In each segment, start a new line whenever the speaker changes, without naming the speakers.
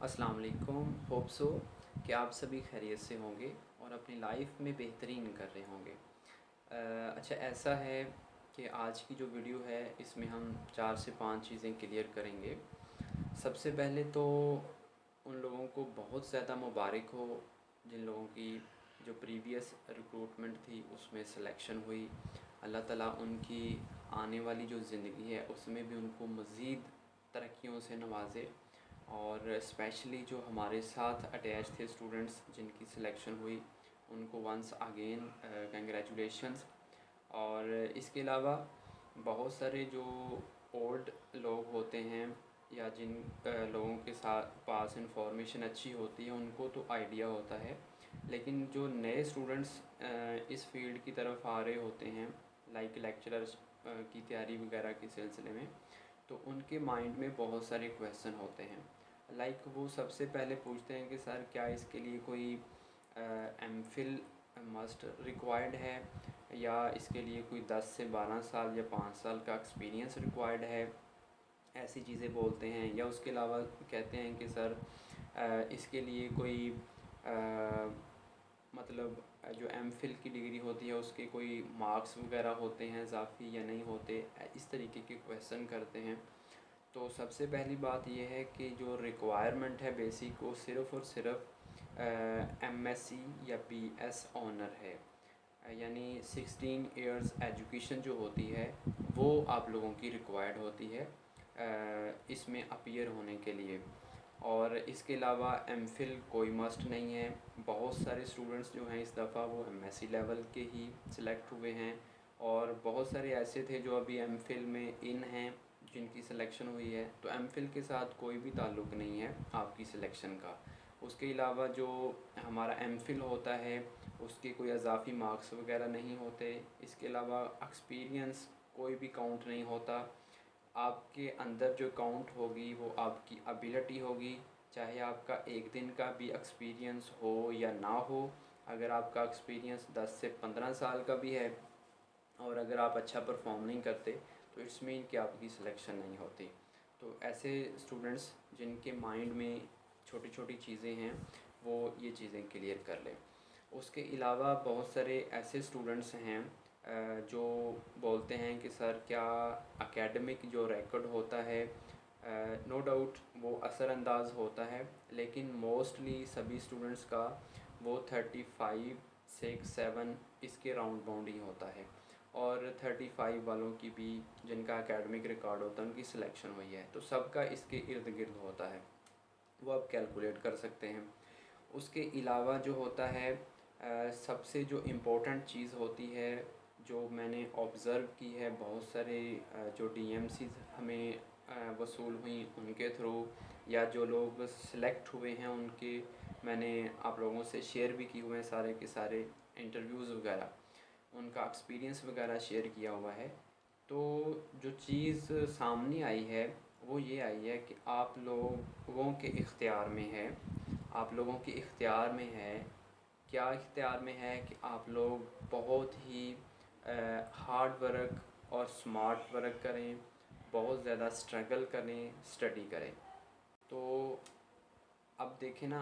अस्सलाम वालेकुम। Hope so कि आप सभी खैरियत से होंगे और अपनी लाइफ में बेहतरीन कर रहे होंगे। अच्छा, ऐसा है कि आज की जो वीडियो है इसमें हम 4 से 5 चीज़ें क्लियर करेंगे। सबसे पहले तो उन लोगों को बहुत ज़्यादा मुबारक हो जिन लोगों की जो प्रीवियस रिक्रूटमेंट थी उसमें सिलेक्शन हुई। अल्लाह ताला उनकी आने वाली जो ज़िंदगी है उसमें भी उनको मज़ीद तरक्कियों से नवाज़े। और स्पेशली जो हमारे साथ अटैच थे स्टूडेंट्स जिनकी सिलेक्शन हुई उनको वंस अगेन कंग्रेचुलेशंस। और इसके अलावा बहुत सारे जो ओल्ड लोग होते हैं या जिन लोगों के साथ पास इंफॉर्मेशन अच्छी होती है उनको तो आइडिया होता है, लेकिन जो नए स्टूडेंट्स इस फील्ड की तरफ आ रहे होते हैं लाइक लेक्चरर्स की तैयारी वगैरह के सिलसिले में, तो उनके माइंड में बहुत सारे क्वेश्चन होते हैं। लाइक वो सबसे पहले पूछते हैं कि सर क्या इसके लिए कोई एमफिल मस्ट रिक्वायर्ड है या इसके लिए कोई 10 से 12 साल या 5 साल का एक्सपीरियंस रिक्वायर्ड है। ऐसी चीज़ें बोलते हैं। या उसके अलावा कहते हैं कि सर इसके लिए कोई मतलब जो एमफिल की डिग्री होती है उसके कोई मार्क्स वगैरह होते हैं इजाफी या नहीं होते। इस तरीके के क्वेश्चन करते हैं। तो सबसे पहली बात यह है कि जो रिक्वायरमेंट है बेसिक वो सिर्फ़ और सिर्फ एमएससी या बीएस ऑनर है, यानी 16 इयर्स एजुकेशन जो होती है वो आप लोगों की रिक्वायर्ड होती है इसमें अपीयर होने के लिए। और इसके अलावा एमफिल कोई मस्ट नहीं है। बहुत सारे स्टूडेंट्स जो हैं इस दफ़ा वो एमएससी लेवल के ही सिलेक्ट हुए हैं और बहुत सारे ऐसे थे जो अभी एमफिल में इन हैं जिनकी सिलेक्शन हुई है। तो एमफिल के साथ कोई भी ताल्लुक़ नहीं है आपकी सिलेक्शन का। उसके अलावा जो हमारा एमफिल होता है उसके कोई इजाफी मार्क्स वगैरह नहीं होते। इसके अलावा एक्सपीरियंस कोई भी काउंट नहीं होता। आपके अंदर जो काउंट होगी वो आपकी एबिलिटी होगी, चाहे आपका एक दिन का भी एक्सपीरियंस हो या ना हो। अगर आपका एक्सपीरियंस 10 से 15 साल का भी है और अगर आप अच्छा परफॉर्म नहीं करते तो इट्स मीन कि आपकी सिलेक्शन नहीं होती। तो ऐसे स्टूडेंट्स जिनके माइंड में छोटी छोटी चीज़ें हैं वो ये चीज़ें क्लियर कर लें। उसके अलावा बहुत सारे ऐसे स्टूडेंट्स हैं जो बोलते हैं कि सर क्या एकेडमिक जो रिकॉर्ड होता है नो डाउट वो असरअंदाज होता है, लेकिन मोस्टली सभी स्टूडेंट्स का वो 35 6 7 इसके राउंड बाउंड ही होता है। और 35 वालों की भी जिनका एकेडमिक रिकॉर्ड होता है उनकी सिलेक्शन हुई है तो सबका इसके इर्द गिर्द होता है, वो आप कैलकुलेट कर सकते हैं। उसके अलावा जो होता है सबसे जो इम्पोर्टेंट चीज़ होती है जो मैंने ऑब्ज़र्व की है बहुत सारे जो डीएमसीज़ हमें वसूल हुई उनके थ्रू या जो लोग सिलेक्ट हुए हैं उनके मैंने आप लोगों से शेयर भी किए हुए हैं सारे के सारे इंटरव्यूज़ वगैरह, उनका एक्सपीरियंस वगैरह शेयर किया हुआ है। तो जो चीज़ सामने आई है वो ये आई है कि आप लोगों के इख्तियार में है, आप लोगों के इख्तियार में है। क्या इख्तियार में है कि आप लोग बहुत ही हार्ड वर्क और स्मार्ट वर्क करें, बहुत ज़्यादा स्ट्रगल करें, स्टडी करें। तो अब देखें ना,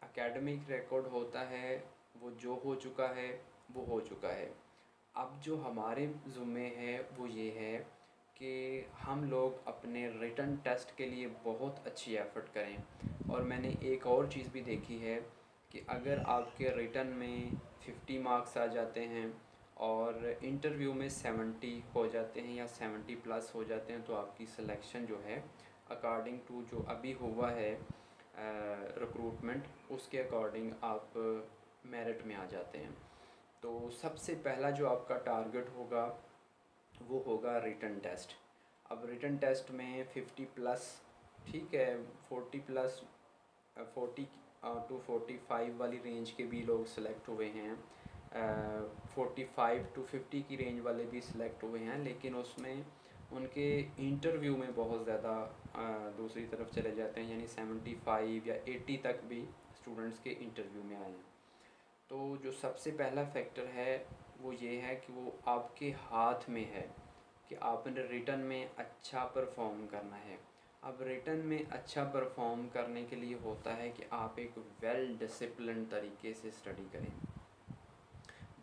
एकेडमिक रिकॉर्ड होता है वो जो हो चुका है वो हो चुका है। अब जो हमारे ज़ुम्मे है वो ये है कि हम लोग अपने रिटन टेस्ट के लिए बहुत अच्छी एफ़र्ट करें। और मैंने एक और चीज़ भी देखी है कि अगर आपके रिटन में 50 मार्क्स आ जाते हैं और इंटरव्यू में 70 हो जाते हैं या 70 प्लस हो जाते हैं तो आपकी सिलेक्शन जो है अकॉर्डिंग टू जो अभी हुआ है रिक्रूटमेंट उसके अकॉर्डिंग आप मेरिट में आ जाते हैं। तो सबसे पहला जो आपका टारगेट होगा वो होगा रिटन टेस्ट। अब रिटन टेस्ट में 50 प्लस ठीक है, 40 प्लस 40 टू 45 वाली रेंज के भी लोग सिलेक्ट हुए हैं, 45 टू 50 की रेंज वाले भी सिलेक्ट हुए हैं, लेकिन उसमें उनके इंटरव्यू में बहुत ज़्यादा दूसरी तरफ चले जाते हैं, यानी 75 या 80 तक भी स्टूडेंट्स के इंटरव्यू में आए हैं। तो जो सबसे पहला फैक्टर है वो ये है कि वो आपके हाथ में है कि आपने रिटन में अच्छा परफॉर्म करना है। अब रिटन में अच्छा परफॉर्म करने के लिए होता है कि आप एक वेल डिसिप्लिन तरीके से स्टडी करें,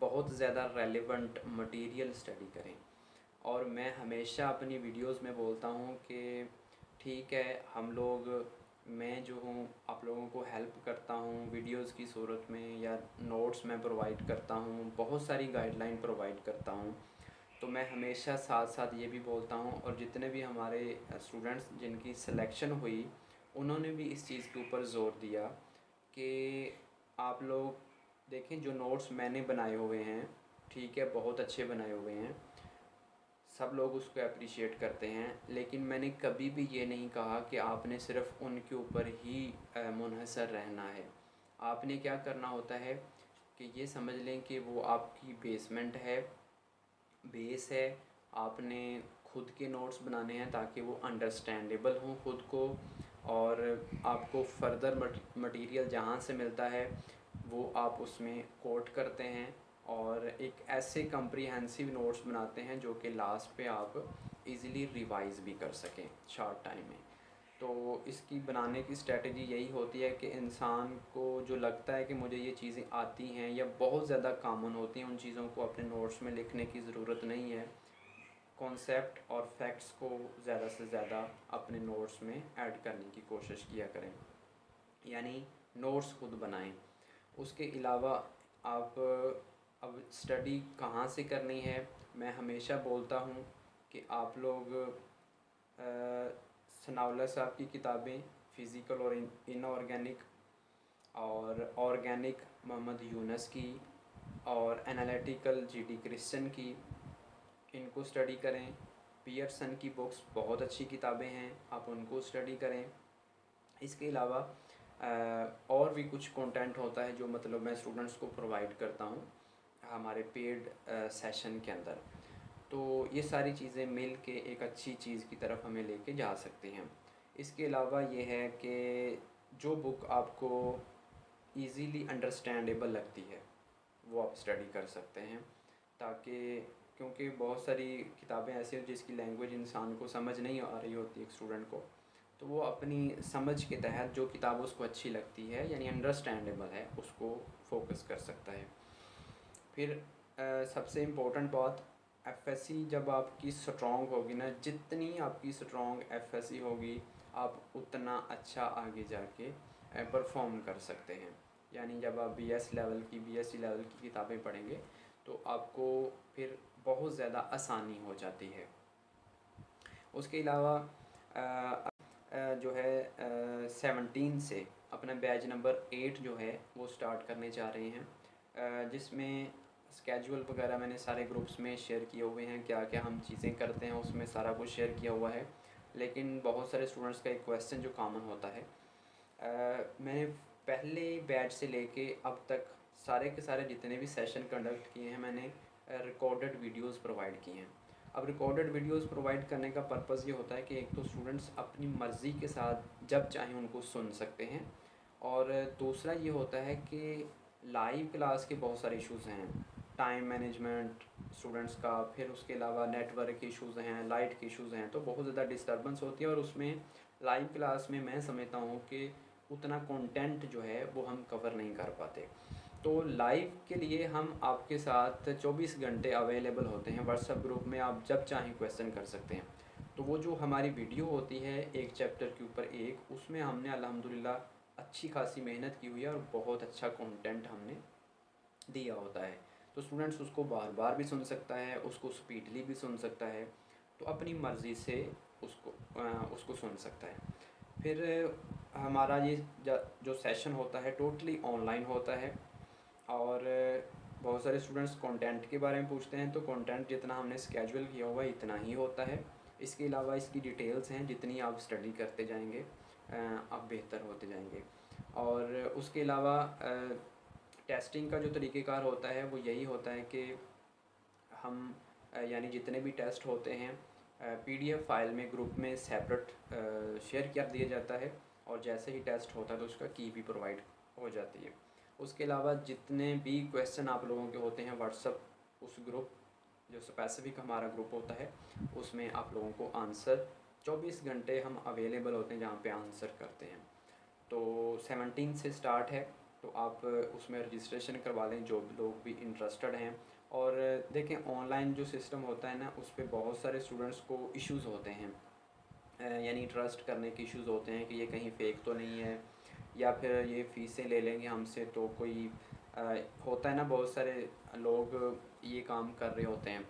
बहुत ज़्यादा रेलेवेंट मटेरियल स्टडी करें। और मैं हमेशा अपनी वीडियोस में बोलता हूँ कि ठीक है, हम लोग, मैं जो हूँ आप लोगों को हेल्प करता हूँ वीडियोस की सूरत में, या नोट्स मैं प्रोवाइड करता हूँ, बहुत सारी गाइडलाइन प्रोवाइड करता हूँ। तो मैं हमेशा साथ साथ ये भी बोलता हूँ, और जितने भी हमारे स्टूडेंट्स जिनकी सिलेक्शन हुई उन्होंने भी इस चीज़ के ऊपर ज़ोर दिया कि आप लोग देखें, जो नोट्स मैंने बनाए हुए हैं, ठीक है, बहुत अच्छे बनाए हुए हैं, सब लोग उसको अप्रिशिएट करते हैं, लेकिन मैंने कभी भी ये नहीं कहा कि आपने सिर्फ़ उनके ऊपर ही मुनहसर रहना है। आपने क्या करना होता है कि ये समझ लें कि वो आपकी बेसमेंट है, बेस है। आपने खुद के नोट्स बनाने हैं ताकि वो अंडरस्टैंडेबल हों खुद को, और आपको फर्दर मटेरियल जहाँ से मिलता है वो आप उसमें कोट करते हैं, और एक ऐसे कम्प्रीहेंसिव नोट्स बनाते हैं जो कि लास्ट पे आप इजीली रिवाइज भी कर सकें शॉर्ट टाइम में। तो इसकी बनाने की स्ट्रेटजी यही होती है कि इंसान को जो लगता है कि मुझे ये चीज़ें आती हैं या बहुत ज़्यादा कॉमन होती हैं, उन चीज़ों को अपने नोट्स में लिखने की ज़रूरत नहीं है। कॉन्सेप्ट और फैक्ट्स को ज़्यादा से ज़्यादा अपने नोट्स में ऐड करने की कोशिश किया करें, यानी नोट्स खुद बनाएं। उसके अलावा आप अब स्टडी कहाँ से करनी है, मैं हमेशा बोलता हूँ कि आप लोग सनाउल्लाह साहब की किताबें, फ़िज़िकल और इनऑर्गेनिक, और ऑर्गेनिक मोहम्मद यूनस की, और एनालिटिकल जीडी क्रिश्चियन की, इनको स्टडी करें। पियर्सन की बुक्स बहुत अच्छी किताबें हैं, आप उनको स्टडी करें। इसके अलावा और भी कुछ कंटेंट होता है जो मतलब मैं स्टूडेंट्स को प्रोवाइड करता हूँ हमारे पेड सेशन के अंदर। तो ये सारी चीज़ें मिल के एक अच्छी चीज़ की तरफ हमें लेके जा सकती हैं। इसके अलावा ये है कि जो बुक आपको इजीली अंडरस्टैंडेबल लगती है वो आप स्टडी कर सकते हैं, ताकि क्योंकि बहुत सारी किताबें ऐसी हैं जिसकी लैंग्वेज इंसान को समझ नहीं आ रही होती एक स्टूडेंट को, तो वो अपनी समझ के तहत जो किताब उसको अच्छी लगती है यानी अंडरस्टैंडेबल है उसको फोकस कर सकता है। फिर सबसे इम्पोर्टेंट बात, एफएससी जब आपकी स्ट्रॉन्ग होगी ना, जितनी आपकी स्ट्रॉन्ग एफएससी होगी आप उतना अच्छा आगे जाके परफॉर्म कर सकते हैं। यानी जब आप बीएस लेवल की, बीएससी लेवल की किताबें पढ़ेंगे तो आपको फिर बहुत ज़्यादा आसानी हो जाती है। उसके अलावा जो है 17 से अपना बैच नंबर 8 जो है वो स्टार्ट करने जा रहे हैं, जिसमें स्केजुअल वगैरह मैंने सारे ग्रुप्स में शेयर किए हुए हैं, क्या क्या हम चीज़ें करते हैं उसमें सारा कुछ शेयर किया हुआ है। लेकिन बहुत सारे स्टूडेंट्स का एक क्वेश्चन जो कॉमन होता है, मैंने पहले बैच से लेके अब तक सारे के सारे जितने भी सेशन कंडक्ट किए हैं मैंने रिकॉर्डेड वीडियोस प्रोवाइड किए हैं। अब रिकॉर्डेड वीडियोस प्रोवाइड करने का पर्पज़ ये होता है कि एक तो स्टूडेंट्स अपनी मर्ज़ी के साथ जब चाहें उनको सुन सकते हैं, और दूसरा ये होता है कि लाइव क्लास के बहुत सारे इश्यूज़ हैं, टाइम मैनेजमेंट स्टूडेंट्स का, फिर उसके अलावा नेटवर्क के इश्यूज़ हैं, लाइट के इश्यूज़ हैं, तो बहुत ज़्यादा डिस्टर्बेंस होती है। और उसमें लाइव क्लास में मैं समझता हूँ कि उतना कंटेंट जो है वो हम कवर नहीं कर पाते। तो लाइव के लिए हम आपके साथ 24 घंटे अवेलेबल होते हैं व्हाट्सएप ग्रुप में, आप जब चाहें क्वेश्चन कर सकते हैं। तो वो जो हमारी वीडियो होती है एक चैप्टर के ऊपर एक, उसमें हमने अल्हम्दुलिल्लाह अच्छी खासी मेहनत की हुई है और बहुत अच्छा कंटेंट हमने दिया होता है। तो स्टूडेंट्स उसको बार बार भी सुन सकता है, उसको स्पीडली भी सुन सकता है, तो अपनी मर्ज़ी से उसको सुन सकता है। फिर हमारा ये जो सेशन होता है टोटली ऑनलाइन होता है, और बहुत सारे स्टूडेंट्स कंटेंट के बारे में पूछते हैं, तो कंटेंट जितना हमने स्केजुअल किया हुआ है इतना ही होता है। इसके अलावा इसकी डिटेल्स हैं, जितनी आप स्टडी करते जाएंगे आप बेहतर होते जाएंगे। और उसके अलावा टेस्टिंग का जो तरीक़ेकार होता है वो यही होता है कि हम यानी जितने भी टेस्ट होते हैं पीडीएफ फाइल में ग्रुप में सेपरेट शेयर कर दिया जाता है, और जैसे ही टेस्ट होता है तो उसका की भी प्रोवाइड हो जाती है। उसके अलावा जितने भी क्वेश्चन आप लोगों के होते हैं व्हाट्सअप उस ग्रुप जो स्पेसिफिक हमारा ग्रुप होता है उसमें आप लोगों को आंसर 24 घंटे हम अवेलेबल होते हैं जहाँ पे आंसर करते हैं। तो 17 से स्टार्ट है, तो आप उसमें रजिस्ट्रेशन करवा लें जो भी लोग भी इंटरेस्टेड हैं। और देखें ऑनलाइन जो सिस्टम होता है ना, उस पे बहुत सारे स्टूडेंट्स को इश्यूज़ होते हैं, यानी ट्रस्ट करने के इश्यूज़ होते हैं कि ये कहीं फ़ेक तो नहीं है, या फिर ये फ़ीसें ले लेंगे हमसे तो कोई होता है ना, बहुत सारे लोग ये काम कर रहे होते हैं,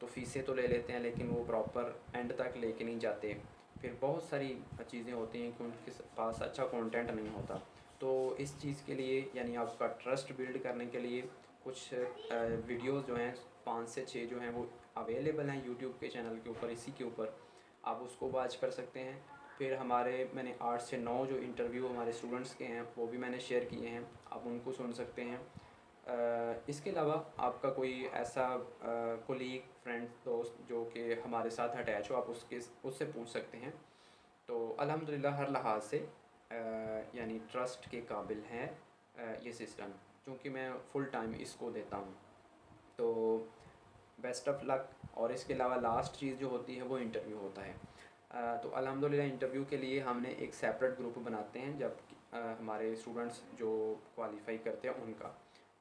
तो फ़ीसें तो ले लेते हैं लेकिन वो प्रॉपर एंड तक लेके नहीं जाते। फिर बहुत सारी चीज़ें होती हैं कि उनके पास अच्छा कंटेंट नहीं होता। तो इस चीज़ के लिए, यानी आपका ट्रस्ट बिल्ड करने के लिए, कुछ वीडियोज़ जो हैं 5 से 6 जो हैं वो अवेलेबल हैं यूट्यूब के चैनल के ऊपर, इसी के ऊपर आप उसको वॉच कर सकते हैं। फिर मैंने 8 से 9 जो इंटरव्यू हमारे स्टूडेंट्स के हैं वो भी मैंने शेयर किए हैं, आप उनको सुन सकते हैं। इसके अलावा आपका कोई ऐसा कोलीग, फ्रेंड, दोस्त जो कि हमारे साथ अटैच हो, आप उससे पूछ सकते हैं। तो अल्हम्दुलिल्लाह हर लिहाज से यानी ट्रस्ट के काबिल है ये सिस्टम, क्योंकि मैं फ़ुल टाइम इसको देता हूँ। तो बेस्ट ऑफ लक। और इसके अलावा लास्ट चीज़ जो होती है वो इंटरव्यू होता है। तो अल्हम्दुलिल्लाह इंटरव्यू के लिए हमने एक सेपरेट ग्रुप बनाते हैं, जब हमारे स्टूडेंट्स जो क्वालिफ़ाई करते हैं उनका,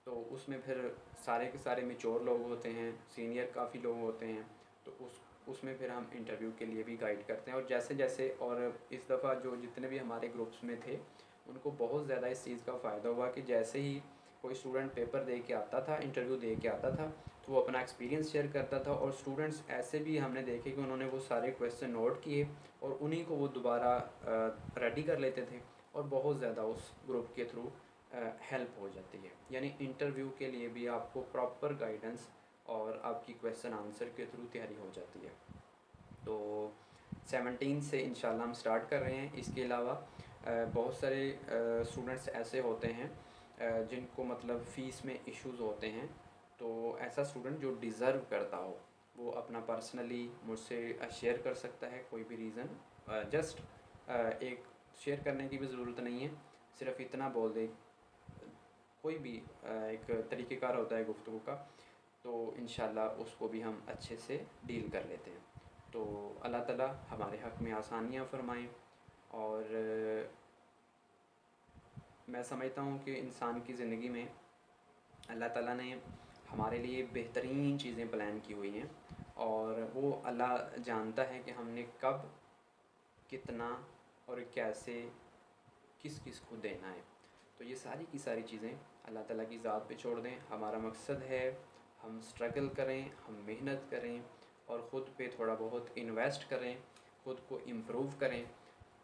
तो उसमें फिर सारे के सारे मैच्योर लोग होते हैं, सीनियर काफ़ी लोग होते हैं। तो उसमें फिर हम इंटरव्यू के लिए भी गाइड करते हैं। और जैसे जैसे, और इस दफ़ा जो जितने भी हमारे ग्रुप्स में थे उनको बहुत ज़्यादा इस चीज़ का फ़ायदा हुआ कि जैसे ही कोई स्टूडेंट पेपर दे के आता था, इंटरव्यू दे के आता था, तो वो अपना एक्सपीरियंस शेयर करता था। और स्टूडेंट्स ऐसे भी हमने देखे कि उन्होंने वो सारे क्वेश्चन नोट किए और उन्हीं को वो दोबारा रेडी कर लेते थे, और बहुत ज़्यादा उस ग्रुप के थ्रू हेल्प हो जाती है। यानी इंटरव्यू के लिए भी आपको प्रॉपर गाइडेंस और आपकी क्वेश्चन आंसर के थ्रू तैयारी हो जाती है। तो 17 से इंशाल्लाह हम स्टार्ट कर रहे हैं। इसके अलावा बहुत सारे स्टूडेंट्स ऐसे होते हैं जिनको मतलब फ़ीस में इश्यूज़ होते हैं। तो ऐसा स्टूडेंट जो डिज़र्व करता हो वो अपना पर्सनली मुझसे शेयर कर सकता है, कोई भी रीज़न। जस्ट एक शेयर करने की भी ज़रूरत नहीं है, सिर्फ इतना बोल दे, कोई भी एक तरीक़ेकार होता है गुफ्तगू का, तो इंशाल्लाह उसको भी हम अच्छे से डील कर लेते हैं। तो अल्लाह ताला हमारे हक़ में आसानियाँ फ़रमाएँ। और मैं समझता हूँ कि इंसान की ज़िंदगी में अल्लाह ताला ने हमारे लिए बेहतरीन चीज़ें प्लान की हुई हैं, और वो अल्लाह जानता है कि हमने कब, कितना और कैसे, किस किस को देना है। तो ये सारी की सारी चीज़ें अल्लाह ताला की ज़ात पे छोड़ दें। हमारा मकसद है हम स्ट्रगल करें, हम मेहनत करें और ख़ुद पे थोड़ा बहुत इन्वेस्ट करें, ख़ुद को इम्प्रूव करें,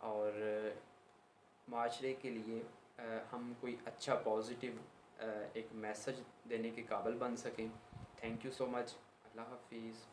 और माशरे के लिए हम कोई अच्छा पॉजिटिव एक मैसेज देने के काबिल बन सकें। Thank you so much. अल्लाह हाफ़िज़।